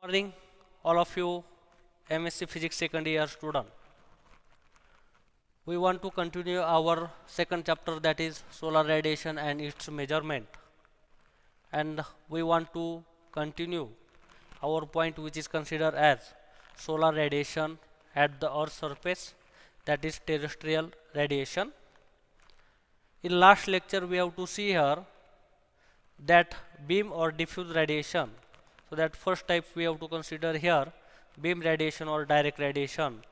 Morning, all of you MSc Physics second year student. We want to continue our second chapter, that is solar radiation and its measurement. And we want to continue our point which is considered as solar radiation at the Earth's surface, that is terrestrial radiation. In last lecture we have to see here that beam or diffuse radiation. So that first type we have to consider here, beam radiation or direct radiation.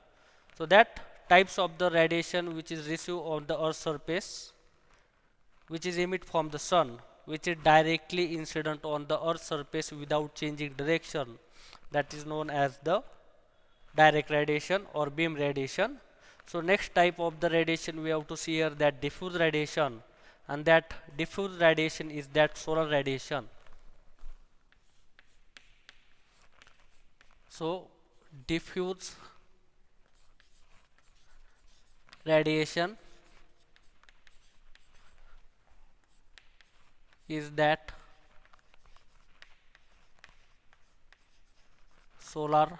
So that types of the radiation which is received on the Earth's surface, which is emit from the sun, which is directly incident on the Earth's surface without changing direction, that is known as the direct radiation or beam radiation. So next type of the radiation we have to see here, that diffuse radiation, and that diffuse radiation is that solar radiation. So diffuse radiation is that solar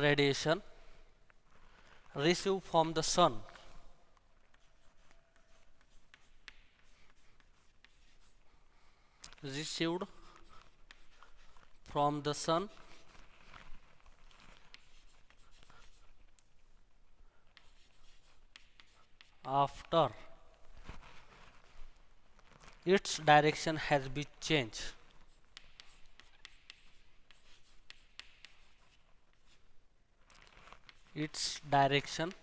radiation received from the sun after its direction has been changed. Its direction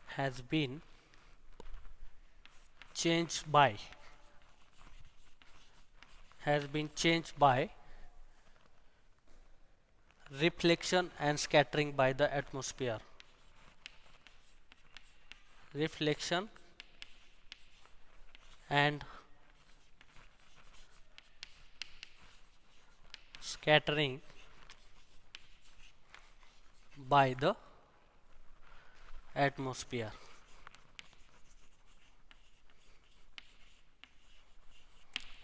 has been changed by reflection and scattering by the atmosphere. Reflection and scattering by the atmosphere.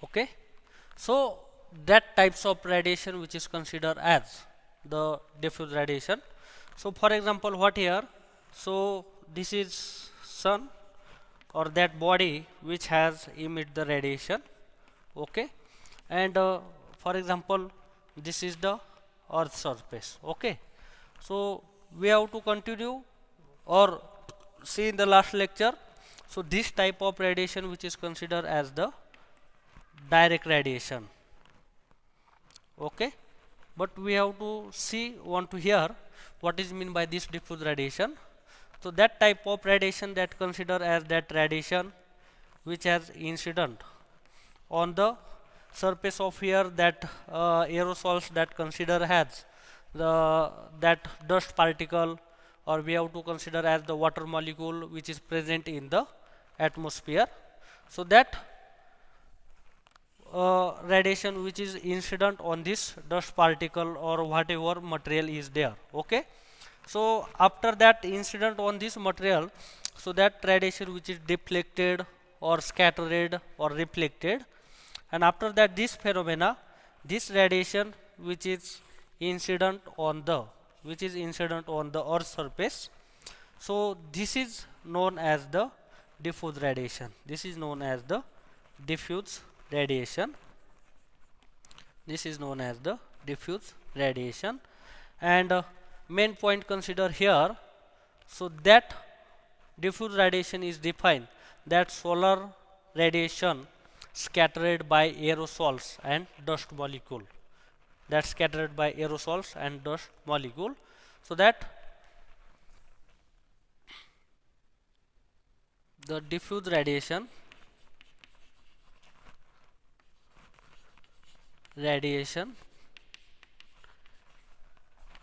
Okay, so that types of radiation which is considered as the diffuse radiation. So for example, what here, so this is sun or that body which has emit the radiation. Okay, and for example, this is the Earth surface. Okay, so we have to continue or see in the last lecture. So this type of radiation which is considered as the direct radiation. Okay, but we have to want to hear what is mean by this diffuse radiation. So that type of radiation that consider as that radiation which has incident on the surface of here, that aerosols that consider as that dust particle, or we have to consider as the water molecule which is present in the atmosphere. So that radiation which is incident on this dust particle or whatever material is there. Okay, so after that incident on this material, so that radiation which is deflected or scattered or reflected, and after that this phenomena, this radiation which is incident on the Earth surface, so this is known as the diffuse radiation. This is known as the diffuse radiation. And main point consider here, so that diffuse radiation is defined that solar radiation scattered by aerosols and dust molecule, so that the diffuse radiation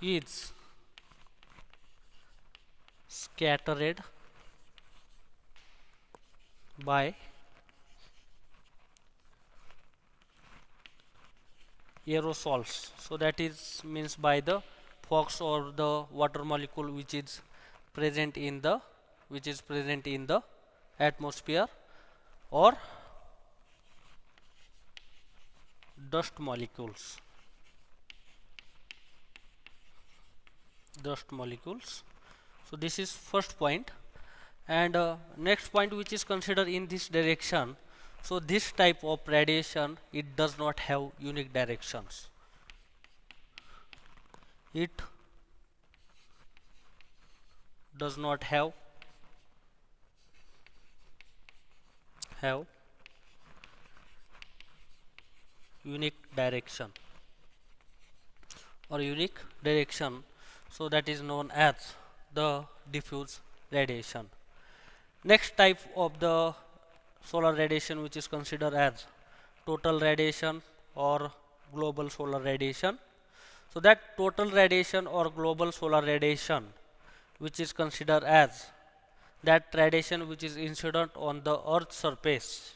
is scattered by aerosols. So that is means by the fogs or the water molecule which is present in the which is present in the atmosphere, or dust molecules. So this is first point. And next point which is considered in this direction, so this type of radiation, it does not have unique directions. It does not have unique direction or unique direction, so that is known as the diffuse radiation. Next type of the solar radiation which is considered as total radiation or global solar radiation. So that total radiation or global solar radiation, which is considered as that radiation which is incident on the earth's surface,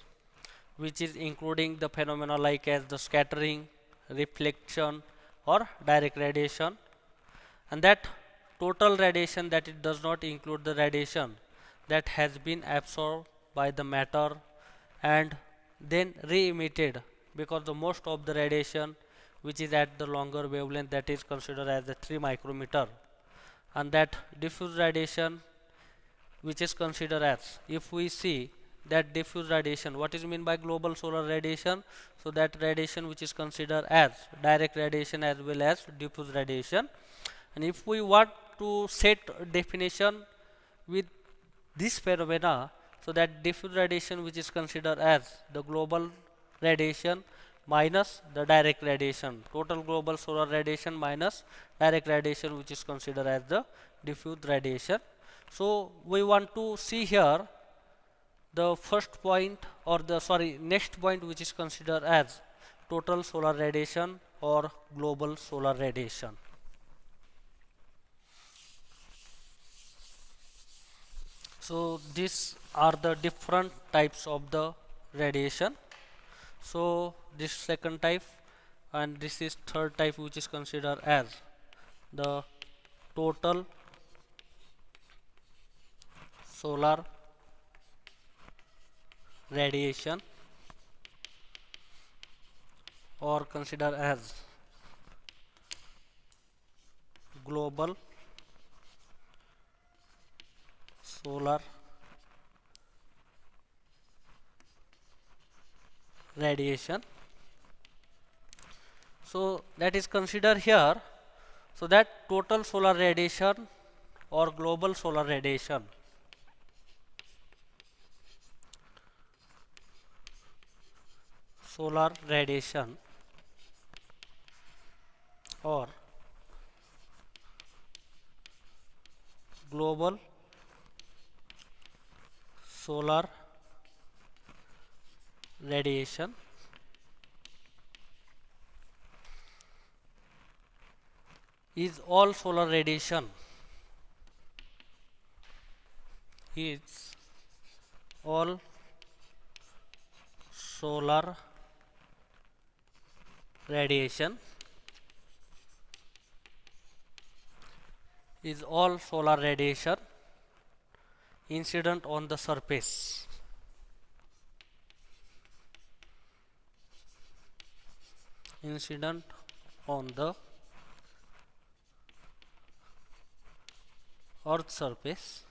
which is including the phenomena like as the scattering, reflection or direct radiation, and that total radiation, that it does not include the radiation that has been absorbed by the matter and then re-emitted, because the most of the radiation which is at the longer wavelength, that is considered as the 3 micrometer, and that diffuse radiation which is considered as, if we see that diffuse radiation, what is mean by global solar radiation, so that radiation which is considered as direct radiation as well as diffuse radiation. And if we want to set definition with this phenomena, so that diffuse radiation which is considered as the global radiation minus the direct radiation, total global solar radiation minus direct radiation, which is considered as the diffuse radiation. So we want to see here the first point, or the next point, which is considered as total solar radiation or global solar radiation. So these are the different types of the radiation. So this second type, and this is third type, which is considered as the total solar radiation, or considered as global solar radiation. So that is considered here, so that total solar radiation or global solar radiation or global solar radiation is all solar radiation is all solar radiation incident on the surface Earth's surface,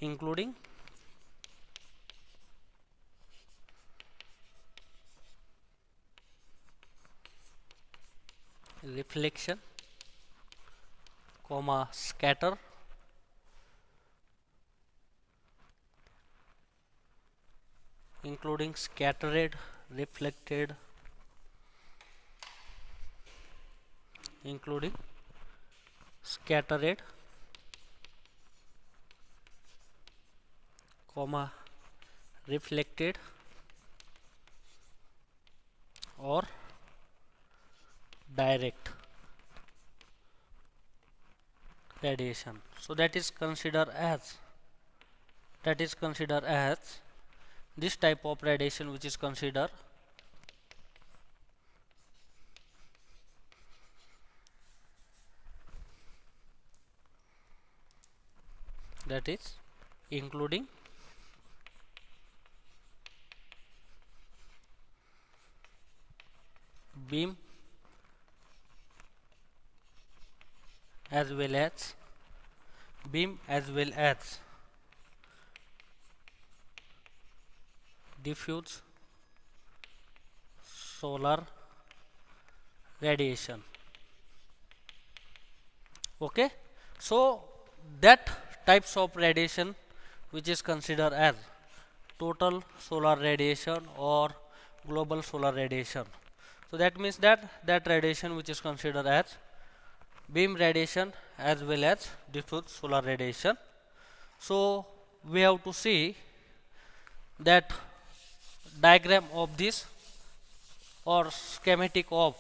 including reflection, scatter, including scattered, reflected, reflected or direct radiation. So that is considered as this type of radiation, which is considered that is including beam as well as diffuse solar radiation. Okay, so that types of radiation which is considered as total solar radiation or global solar radiation. So that means that radiation which is considered as beam radiation as well as diffuse solar radiation. So we have to see that diagram of this or schematic of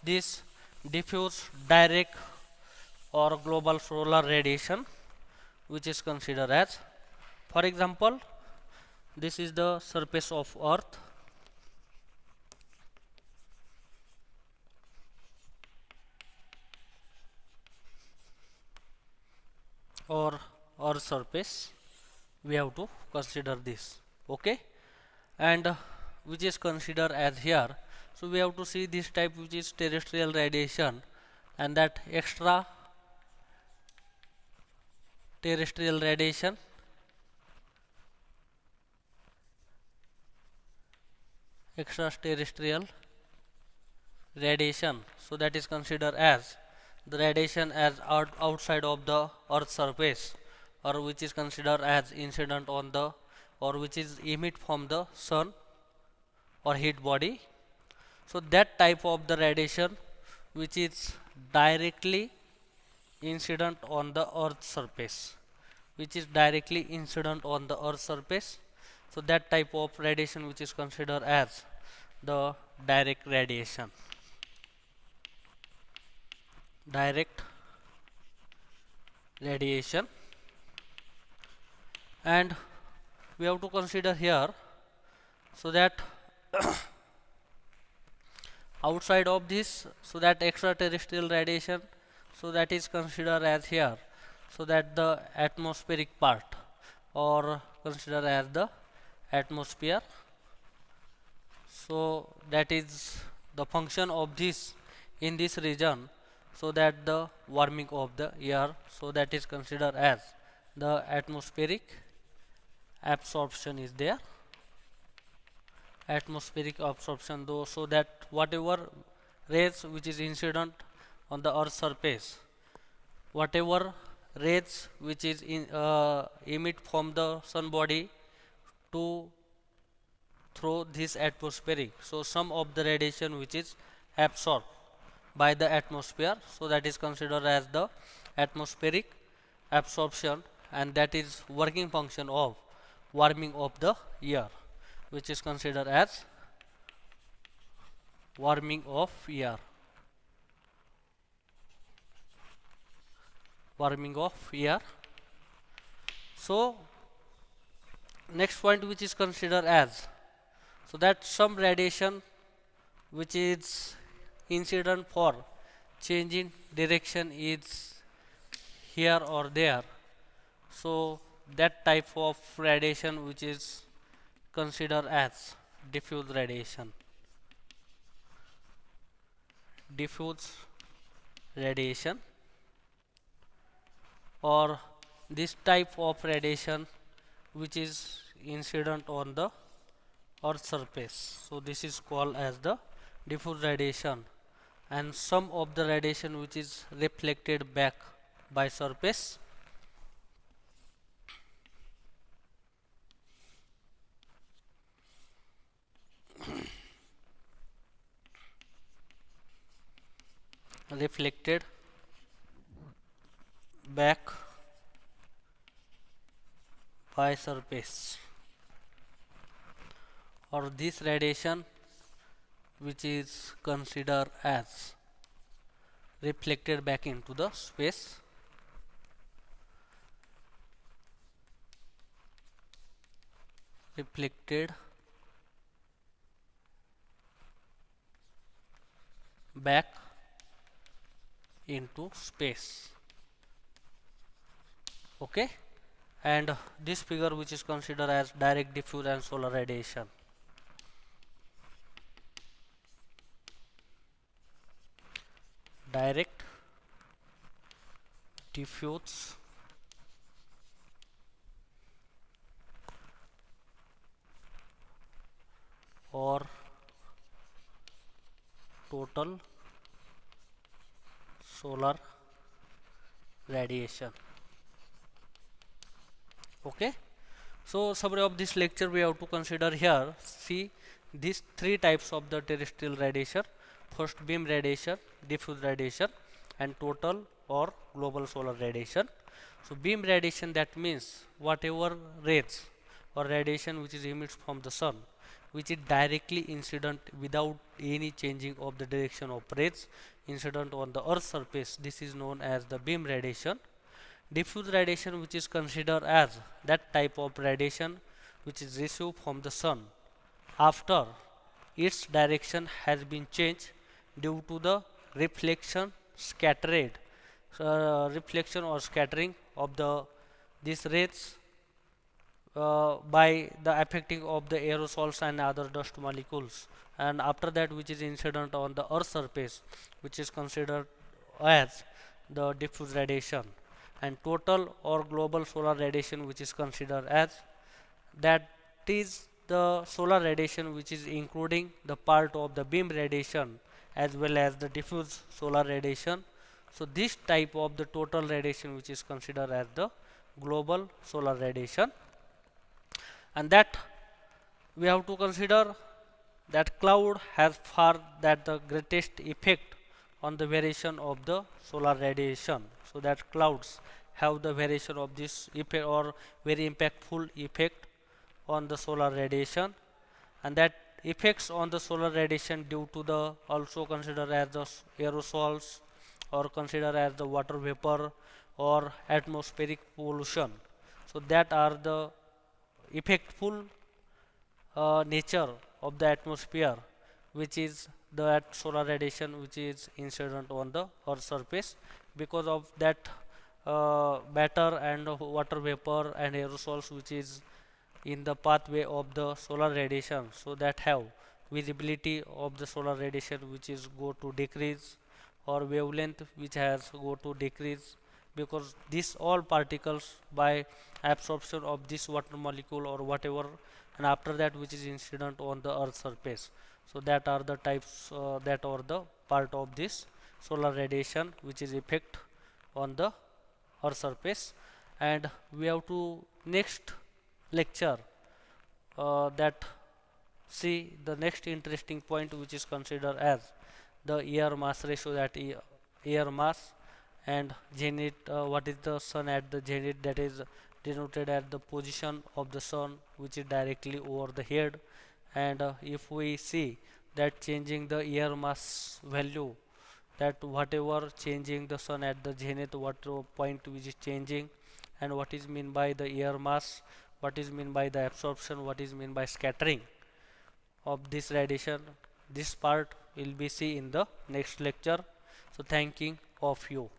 this diffuse, direct or global solar radiation which is considered as, for example, this is the surface of earth, or earth surface, we have to consider this. Okay, and which is considered as here, so we have to see this type which is terrestrial radiation, and that extra terrestrial radiation, so that is considered as the radiation as outside of the earth surface, or which is considered as incident on the, or which is emit from the sun or heat body. So that type of the radiation which is directly incident on the earth surface, so that type of radiation which is considered as the direct radiation, and we have to consider here, so that outside of this, so that extraterrestrial radiation, so that is considered as here, so that the atmospheric part, or considered as the atmosphere. So that is the function of this in this region, so that the warming of the air, so that is considered as the atmospheric absorption is there, though, so that whatever rays which is incident on the earth surface, whatever rays which is emit from the sun body to through this atmospheric, so some of the radiation which is absorbed by the atmosphere, so that is considered as the atmospheric absorption, and that is working function of warming of the air, which is considered as warming of air. So next point which is considered as, so that some radiation which is incident for changing direction is here or there, so that type of radiation which is considered as diffuse radiation, or this type of radiation which is incident on the earth surface, so this is called as the diffuse radiation, and some of the radiation which is reflected back by surface, reflected back by surface, or this radiation which is considered as reflected back into the space, reflected back into space. Okay, and this figure which is considered as direct diffuse and solar radiation. Direct diffuse or total solar radiation. Okay, so summary of this lecture we have to consider here. See these three types of the terrestrial radiation: first beam radiation, diffuse radiation, and total or global solar radiation. So beam radiation, that means whatever rays or radiation which is emitted from the sun, which is directly incident without any changing of the direction of rays incident on the earth surface, this is known as the beam radiation. Diffuse radiation, which is considered as that type of radiation which is received from the sun after its direction has been changed due to the reflection scattered reflection or scattering of the these rays by the affecting of the aerosols and other dust molecules, and after that which is incident on the earth surface, which is considered as the diffuse radiation. And total or global solar radiation, which is considered as that is the solar radiation which is including the part of the beam radiation as well as the diffuse solar radiation. So this type of the total radiation which is considered as the global solar radiation. And that we have to consider that cloud has far that the greatest effect on the variation of the solar radiation. So that clouds have the variation of this effect or very impactful effect on the solar radiation, and that effects on the solar radiation due to the also considered as the aerosols or considered as the water vapor or atmospheric pollution. So that are the effectful nature of the atmosphere, which is that solar radiation which is incident on the earth surface. Because of that matter and water vapor and aerosols which is in the pathway of the solar radiation, so that have visibility of the solar radiation which is go to decrease, or wavelength which has go to decrease, because these all particles by absorption of this water molecule or whatever, and after that which is incident on the earth surface. So that are the types that are the part of this solar radiation which is effect on the earth surface. And we have to next lecture that see the next interesting point which is considered as the air mass ratio, that air mass and zenith, what is the sun at the zenith, that is denoted as the position of the sun which is directly over the head. And if we see that changing the air mass value, that whatever changing the sun at the zenith, what point which is changing, and what is mean by the air mass, what is mean by the absorption, what is mean by scattering of this radiation, this part will be see in the next lecture. So thanking of you.